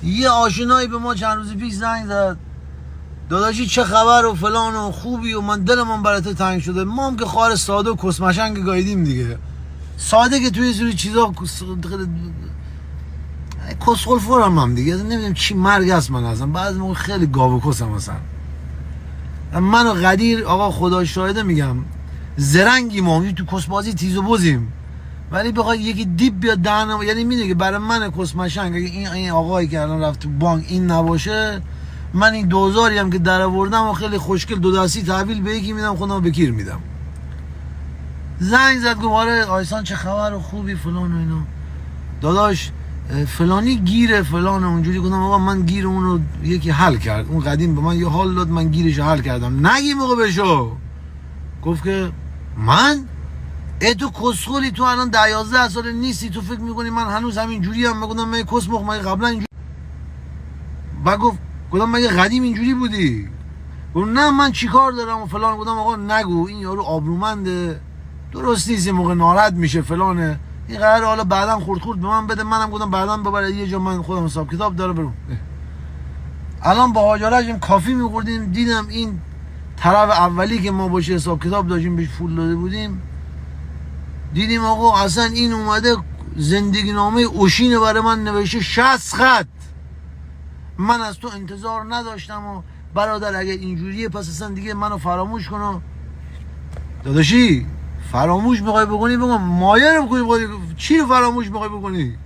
یه آشنایی به ما چند روز پیش زنگ زد، داداشی چه خبر و فلان و خوبی و من دلمون برات تنگ شده. ما هم که خار ساده و کسمشنگ گاییدیم دیگه. ساده که توی سوری چیزا کسخل فورم هم دیگه، نمیدونم چی مرگ است. من اصلا بعضی موقع خیلی گاو و کسم. مثلا من و قدیر آقا خدا شاهده میگم زرنگی ما تو کسبازی تیز و بزیم، ولی بخواد یکی دیپ بیاد دهنم، یعنی میدونی که برای من کسمشنگ اگه این آقایی که الان رفت تو بانک این نباشه، من این 2000 هم که در آوردم و خیلی خوشگل دو دستی تحویل به یکی میدم، خودم به کیر میدم. زنگ زد گفت آره آیسان چه خبر و خوبی فلان و اینا، داداش فلانی گیره فلان و اونجوری. گفتم آقا من گیر اون رو یکی حل کرد، اون قدیم به من یه حال داد، من گیرش حل کردم. نگی موقع بشو. گفت که من تو کسخولی، تو الان 10-11 سال نیستی، تو فکر میکنی من هنوز همین جوری هم؟ گفتم من کس مخ مگه قبلا اینجوری؟ بعد گفتم مگه قدیم اینجوری بودی؟ گفت نه من چیکار دارم و فلان. گفتم آقا نگو، این یارو آبرومنده، درست نیست موقع ناراحت میشه فلانه، این قراره حالا بعداً خورد به من بده. منم گفتم بعداً ببره یه جا، من خودم حساب کتاب داره برو. الان با حاجارش کافی می‌خوردیم، دیدم این طرف اولی که ما باشه حساب کتاب داشتیم بهش پول داده بودیم، دیدیم آقا اصلا این اومده زندگی نامه اوشین برای من نوشته 60 خط. من از تو انتظار نداشتم و برادر اگر اینجوریه پس اصلا دیگه منو فراموش کن. داداشی فراموش میخوای بکنی بگم مایه رو بکنی، چی رو فراموش میخوای بکنی؟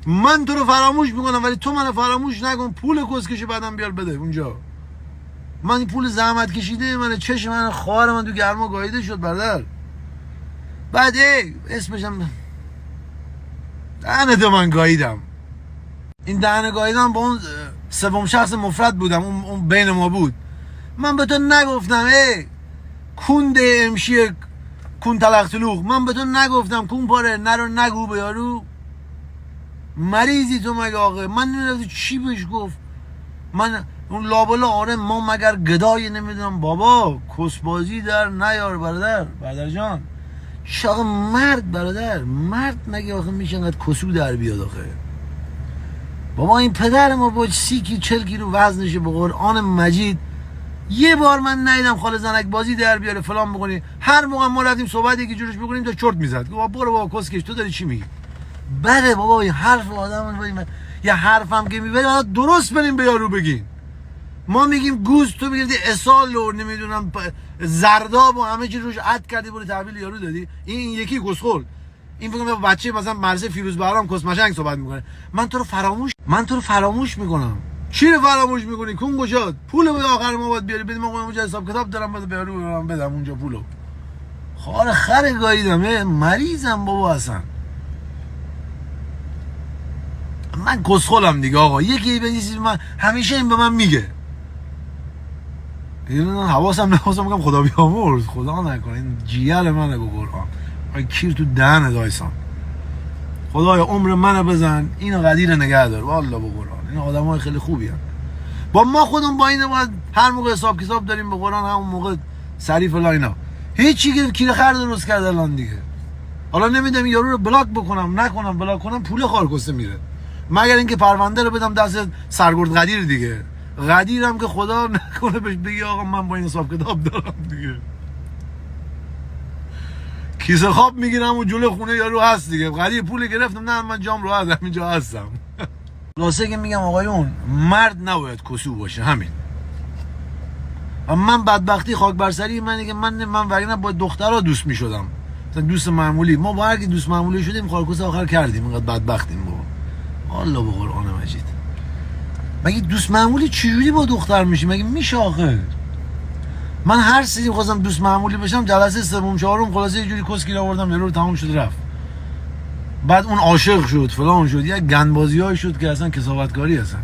من تو رو فراموش میکنم ولی تو منو فراموش نکن. پول کسکش بعدم بیار بده اونجا. من این پول زحمت کشیده من، چشم من خواهر من تو گرما گاییده شد برادر. بعد اسمشم دهنه من گاییدم. این دهنه گاییدم با اون سوم شخص مفرد بودم، اون بین ما بود. من به تو نگفتم کون ده امشیه کون تلق تلوق، من به تو نگفتم کون پاره نرو نگو به یارو. مریضی تو مگه آقا؟ من نمیدونم چی بهش گفت. من اون لابلا آره ما مگر گدای نمیدونم بابا کسبازی در نیار برادر جان. چقدر مرد برادر، مرد مگه آخه میشه انقدر کسو در بیاد آخه؟ بابا این پدر ما با 30-40 کیلو وزنشه به قرآن مجید. یه بار من ندیدم خاله زنک بازی در بیاره فلان بکنی. هر موقع ما رفتیم صحبت یکی جورش بکنیم تا چرت میزد. گفت برو بابا کسکش تو داری چی میگی؟ بله بابا این حرف آدم یه حرفم که میبره درست بریم به یارو بگین. ما میگیم گوز، تو میگی اصال و نمیدونم زرداب و همه چی روش عد کردی برو تحویل یارو دادی. این یکی کسخل. این فکر کنم بچه مثلا مرزه فیروز بهرام کسمشنگ صحبت میکنه. من تو رو فراموش میکنم. چی رو فراموش میکنی؟ کون گشاد پولو به آخر ما باید بیاری بدیم. آقا اونجا حساب کتاب دارم بده بیارو بدم اونجا پولو. خار خر گاییدم مریضم بابا اصلا. من کسخلم دیگه آقا. یکی بنویسید من همیشه این به من میگه. اینو حواسم میگم خدا بیامرز، خدا نکنه این جیل منه به قرآن. آی کیر تو دهن دایسان. خدایا عمر منو بزن، اینو قدیر نگه دار والله به قرآن. این آدمای خیلی خوبی هستن. با ما خودمون با اینو باید هر موقع حساب کتاب داریم به قرآن همون موقع صریف لاینه. هیچی که کیر خر درست کرد الان دیگه. حالا نمیدونم یارو رو بلاک بکنم نکنم، بلاک کنم پول خارکسته میره. مگر اینکه پرونده رو بدم دست سرگرد قدیر دیگه. قدیرم که خدا نکنه بهش بگی آقا من با این حساب کتاب دارم دیگه. کیسه خواب میگیرم و جلو خونه یارو هست دیگه. قدیر پول گرفتم نه من جام رو هستم اینجا هستم. خلاصه که میگم آقایون مرد نباید کسو باشه همین. من بدبختی خاک بر سری منه که من وگرنه با دخترها دوست میشدم. مثلا دوست معمولی ما با هر کی دوست معمولی شدیم خارکوس آخر کردیم. اینقدر بدبختیم بابا. والله به قرآن مجید. مگه دوست معمولی چجوری با دختر میشه؟ مگه میشه آخه؟ من هر سری خواستم دوست معمولی بشم جلسه سوم چهارم خلاصه یه جوری کسکی آوردم جلو تموم شد رفت. بعد اون عاشق شد فلان شد یک گندبازیای شد که اصلا کسافتکاری هستن.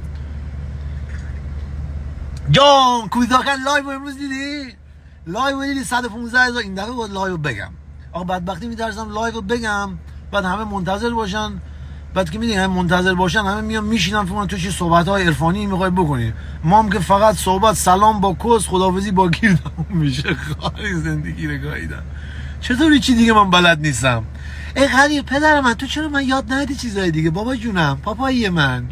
جان کودکان لایو امروز دیدی؟ لایو دیدی 115,000 این دفعه باید لایو بگم. آقا بدبختی میترسم لایو بگم بعد همه منتظر باشن. بعد که میدونی همه منتظر باشن همه میان میشینن فکر کنن تو چه صحبت‌های عرفانی میخوای بکنی. ما هم که فقط صحبت سلام با کس خداحافظی با گیر تموم میشه. خالی زندگی رو گاییدن. چطوری چی دیگه من بلد نیستم. قدیر پدر من تو چرا من یاد ندی چیزای دیگه بابا جونم پاپایی من.